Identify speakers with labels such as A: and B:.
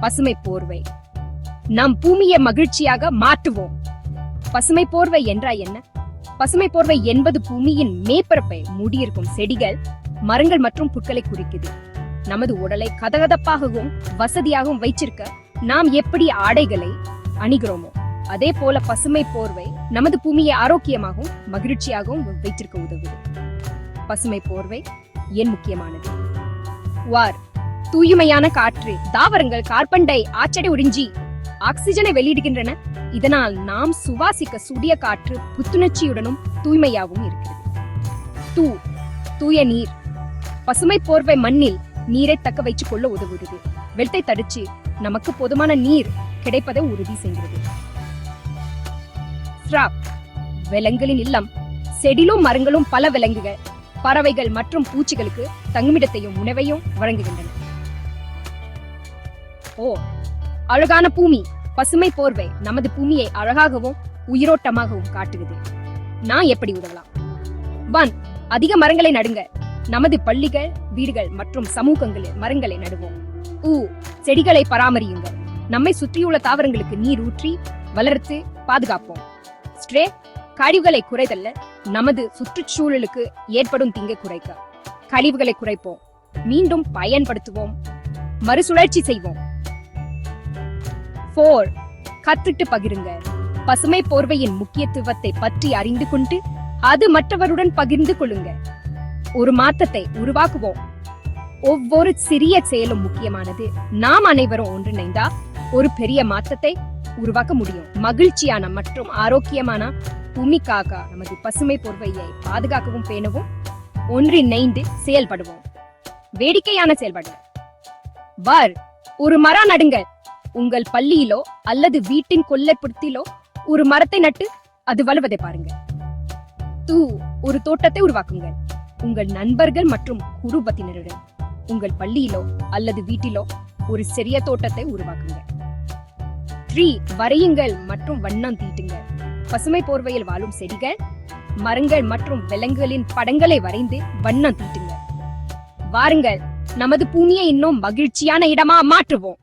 A: பசுமை போர்வை. நம் பூமியை மகிழ்ச்சியாக மாற்றுவோம். பசுமை போர்வை என்றால் என்ன? பசுமை போர்வை என்பது பூமியின் மேற்பரப்பை மூடியிருக்கும் செடிகள், மரங்கள் மற்றும் புற்களை குறிக்குது. நமது உடலை கதகதப்பாகவும் வசதியாகவும் வைச்சிருக்க நாம் எப்படி ஆடைகளை அணிகிறோமோ அதே போல பசுமை போர்வை நமது பூமியை ஆரோக்கியமாகவும் மகிழ்ச்சியாகவும் வைத்திருக்க உதவுது. பசுமை போர்வை ஏன் முக்கியமானது? வார் தூய்மையான காற்று. தாவரங்கள் கார்பன் டை ஆக்சைடை உறிஞ்சி ஆக்சிஜனை வெளியிடுகின்றன. இதனால் நாம் சுவாசிக்க சூரிய காற்று புத்துணர்ச்சியுடனும் தூய்மையாகவும் இருக்கிறது. தூய நீர். பசுமை போர்வை மண்ணில் நீரை தக்க வைத்துக் கொள்ள உதவுகிறது. வெள்ளத்தை தடுத்து நமக்கு போதுமான நீர் கிடைப்பதை உறுதி செய்கிறது. விலங்குகளின் இல்லம். செடிலும் மரங்களும் பல விலங்குகள், பறவைகள் மற்றும் பூச்சிகளுக்கு தங்குமிடத்தையும் உணவையும் வழங்குகின்றன. அழகான பூமி. பசுமை போர்வை நமது பூமியை அழகாகவும் உயிரோட்டமாகவும் காட்டுகிறது. நான் எப்படி உதவலாம்? அதிக மரங்களை நடுங்க. நமது பள்ளிகள், வீடுகள் மற்றும் சமூகங்களில் மரங்களை நடுவோம். செடிகளை பராமரியுங்கள். நம்மை சுற்றியுள்ள தாவரங்களுக்கு நீர் ஊற்றி வளர்த்து பாதுகாப்போம். கழிவுகளை குறைதல்ல. நமது சுற்றுச்சூழலுக்கு ஏற்படும் தீங்கை குறைக்க கழிவுகளை குறைப்போம். மீண்டும் பயன்படுத்துவோம். மறுசுழற்சி செய்வோம். கத்துட்டு பகிருங்க. பசுமை போர்வையின் முக்கியத்துவத்தை பற்றி அறிந்து கொண்டு அது மற்றவருடன் பகிர்ந்து கொள்ளுங்க. ஒரு மாற்றத்தை உருவாக்குவோம். ஒவ்வொரு சிறிய செயலும் முக்கியமானது. நாம் அனைவரும் ஒன்றிணைந்தா ஒரு பெரிய மாற்றத்தை உருவாக்க முடியும். மகிழ்ச்சியான மற்றும் ஆரோக்கியமான பூமிக்காக நமது பசுமை போர்வையை பாதுகாக்கவும் பேணவும் ஒன்றிணைந்து செயல்படுவோம். வேடிக்கையான செயல்பாடு. ஒரு மரம் நடுங்க. உங்கள் பள்ளியிலோ அல்லது வீட்டின் கொல்லைப்புறத்திலோ ஒரு மரத்தை நட்டு அது வளர்வதை பாருங்க. ஒரு தோட்டத்தை உருவாக்குங்கள். உங்கள் நண்பர்கள் மற்றும் குடும்பத்தினருடன் உங்கள் பள்ளியிலோ அல்லது வீட்டிலோ ஒரு சிறிய தோட்டத்தை உருவாக்குங்க. வரையுங்கள் மற்றும் வண்ணம் தீட்டுங்க. பசுமை போர்வையில் வாழும் செடிகள், மரங்கள் மற்றும் விலங்குகளின் படங்களை வரைந்து வண்ணம் தீட்டுங்க. வாருங்கள், நமது பூமியை இன்னும் மகிழ்ச்சியான இடமா மாற்றுவோம்.